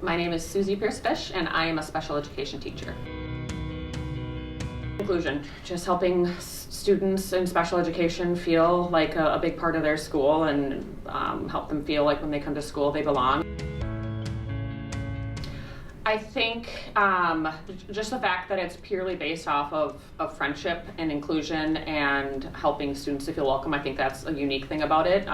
My name is Susie Pierce-Fish, and I am a special education teacher. Inclusion, just helping students in special education feel like a big part of their school and help them feel like when they come to school they belong. I think just the fact that it's purely based off of friendship and inclusion and helping students to feel welcome, I think that's a unique thing about it.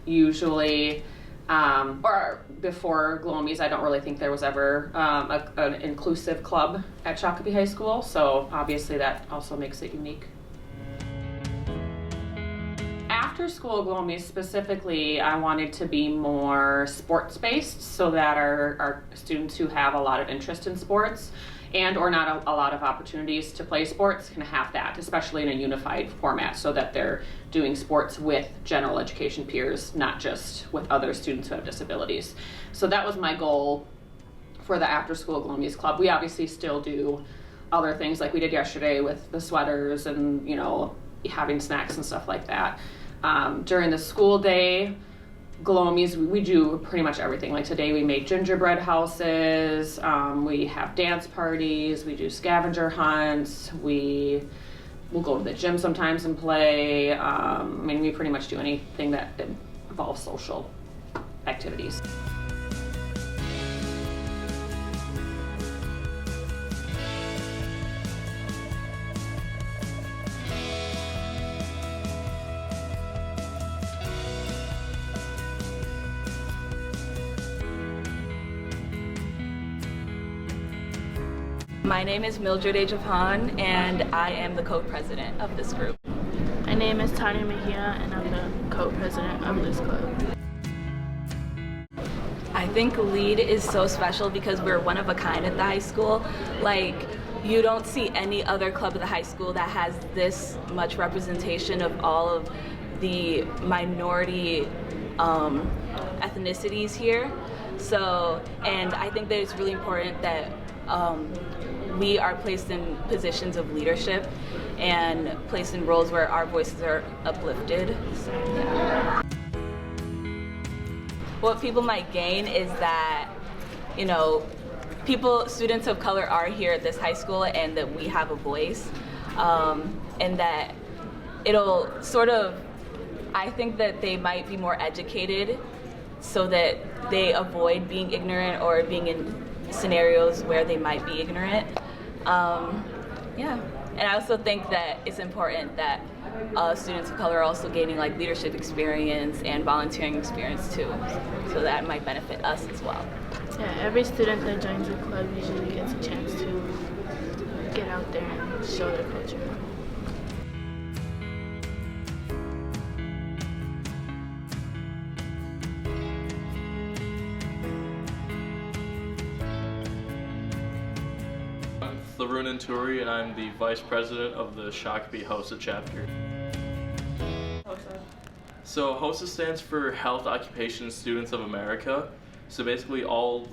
Usually, or before GLOmies, I don't really think there was ever an inclusive club at Shakopee High School, so obviously that also makes it unique. After school GLOmies specifically, I wanted to be more sports-based so that our students who have a lot of interest in sports and or not a lot of opportunities to play sports can have that, especially in a unified format, so that they're doing sports with general education peers, not just with other students who have disabilities. So that was my goal for the after school GLOmies Club. We obviously still do other things like we did yesterday with the sweaters and, you know, having snacks and stuff like that. During the school day, GLOmies, we do pretty much everything. Like today we made gingerbread houses, we have dance parties, we do scavenger hunts, we'll go to the gym sometimes and play. I mean, we pretty much do anything that involves social activities. My name is Mildred Ajapan, and I am the co-president of this group. My name is Tanya Mejia, and I'm the co-president of this club. I think LEAD is so special because we're one of a kind at the high school. Like, you don't see any other club at the high school that has this much representation of all of the minority ethnicities here. So, and I think that it's really important that we are placed in positions of leadership and placed in roles where our voices are uplifted. So, yeah. What people might gain is that, you know, students of color are here at this high school and that we have a voice, and that it'll sort of, I think that they might be more educated so that they avoid being ignorant or being in scenarios where they might be ignorant. Yeah, and I also think that it's important that students of color are also gaining like leadership experience and volunteering experience too, so that might benefit us as well. Yeah, every student that joins the club usually gets a chance to get out there and show their culture. I'm Turi, and I'm the Vice President of the Shakopee HOSA chapter. HOSA. So HOSA stands for Health Occupation Students of America. So basically all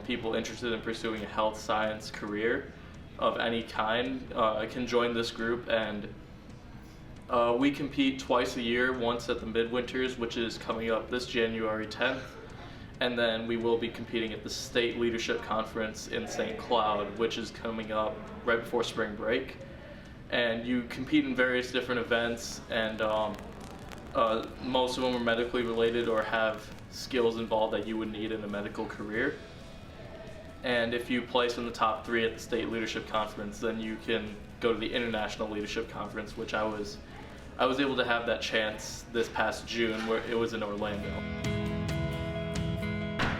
people interested in pursuing a health science career of any kind can join this group, and we compete twice a year, once at the Midwinters, which is coming up this January 10th. And then we will be competing at the State Leadership Conference in St. Cloud, which is coming up right before spring break. And you compete in various different events, and most of them are medically related or have skills involved that you would need in a medical career. And if you place in the top 3 at the State Leadership Conference, then you can go to the International Leadership Conference, which I was able to have that chance this past June, where it was in Orlando.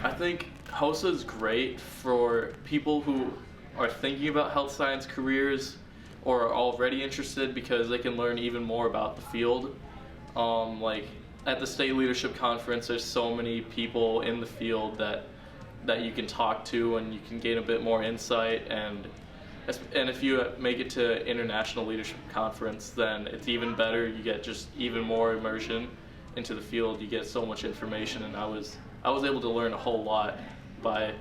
I think HOSA is great for people who are thinking about health science careers or are already interested, because they can learn even more about the field. Like at the State Leadership Conference, there's so many people in the field that you can talk to, and you can gain a bit more insight. And if you make it to International Leadership Conference, then it's even better. You get just even more immersion into the field. You get so much information, and I was able to learn a whole lot by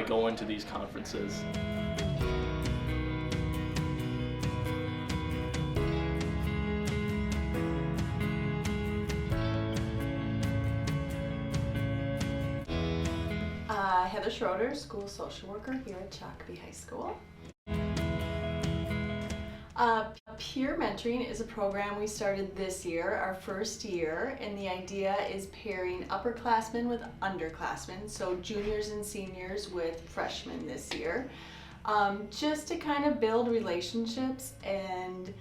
going to these conferences. Heather Schroeder, school social worker here at Shakopee High School. Peer mentoring is a program we started this year, our first year, and the idea is pairing upperclassmen with underclassmen, so juniors and seniors with freshmen this year, just to kind of build relationships and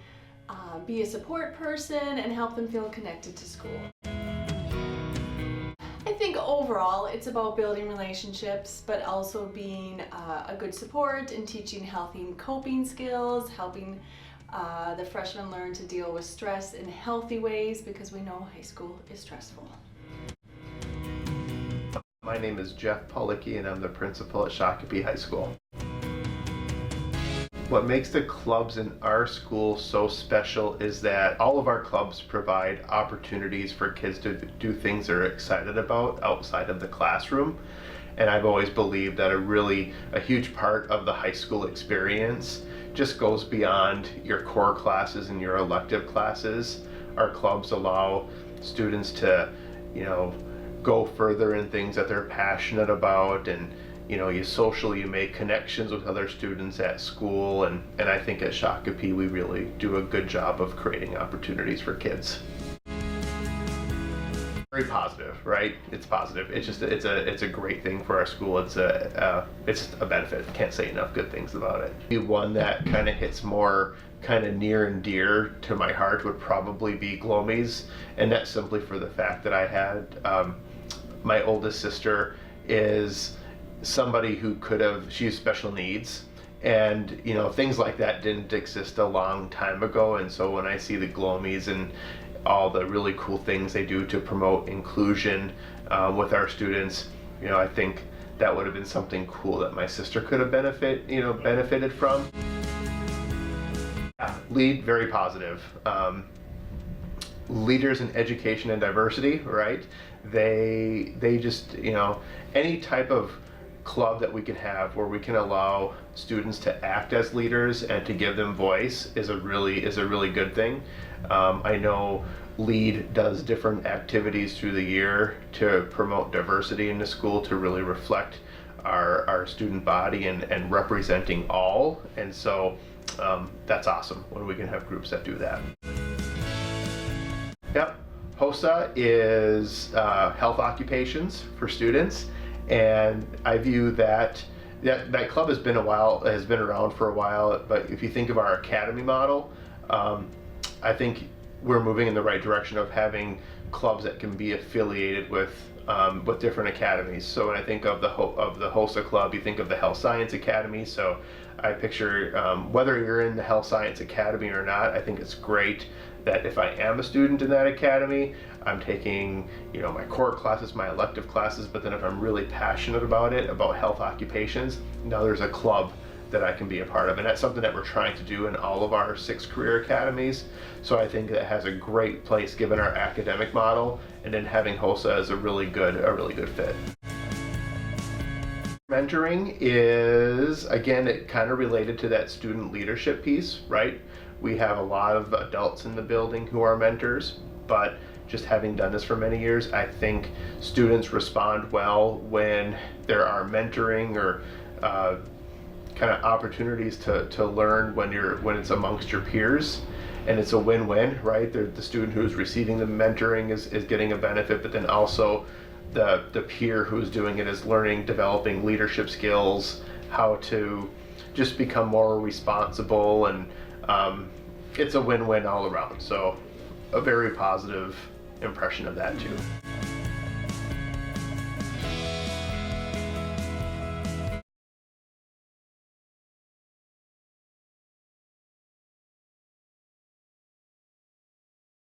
be a support person and help them feel connected to school. I think overall it's about building relationships, but also being a good support and teaching healthy coping skills, helping the freshmen learn to deal with stress in healthy ways, because we know high school is stressful. My name is Jeff Policki and I'm the principal at Shakopee High School. What makes the clubs in our school so special is that all of our clubs provide opportunities for kids to do things they're excited about outside of the classroom. And I've always believed that a huge part of the high school experience just goes beyond your core classes and your elective classes. Our clubs allow students to, go further in things that they're passionate about, and you make connections with other students at school, and I think at Shakopee we really do a good job of creating opportunities for kids. Very positive, right? It's positive. It's a great thing for our school. It's a benefit. Can't say enough good things about it. The one that kind of hits more kind of near and dear to my heart would probably be GLOmies, and that's simply for the fact that I had my oldest sister is somebody who she has special needs, and things like that didn't exist a long time ago, and so when I see the GLOmies and all the really cool things they do to promote inclusion with our students, I think that would have been something cool that my sister could have benefited from. Yeah, LEAD, very positive. Leaders in education and diversity, right? They just, any type of club that we can have where we can allow students to act as leaders and to give them voice is a really good thing. I know LEAD does different activities through the year to promote diversity in the school, to really reflect our student body and representing all, and so that's awesome when we can have groups that do that. Yep, HOSA is health occupations for students, and I view that club has been around for a while, but if you think of our academy model, I think we're moving in the right direction of having clubs that can be affiliated with different academies. So when I think of the HOSA club, you think of the Health Science Academy. So I picture whether you're in the Health Science Academy or not, I think it's great that if I am a student in that academy, I'm taking my core classes, my elective classes, but then if I'm really passionate about health occupations, now there's a club that I can be a part of, and that's something that we're trying to do in all of our 6 career academies. So I think that has a great place given our academic model, and then having HOSA is a really good fit. Mentoring is, again, it kind of related to that student leadership piece, right? We have a lot of adults in the building who are mentors, but just having done this for many years, I think students respond well when there are mentoring or kind of opportunities to learn when it's amongst your peers, and it's a win-win, right? The student who's receiving the mentoring is getting a benefit, but then also the peer who's doing it is developing leadership skills, how to just become more responsible, and it's a win-win all around. So a very positive impression of that too.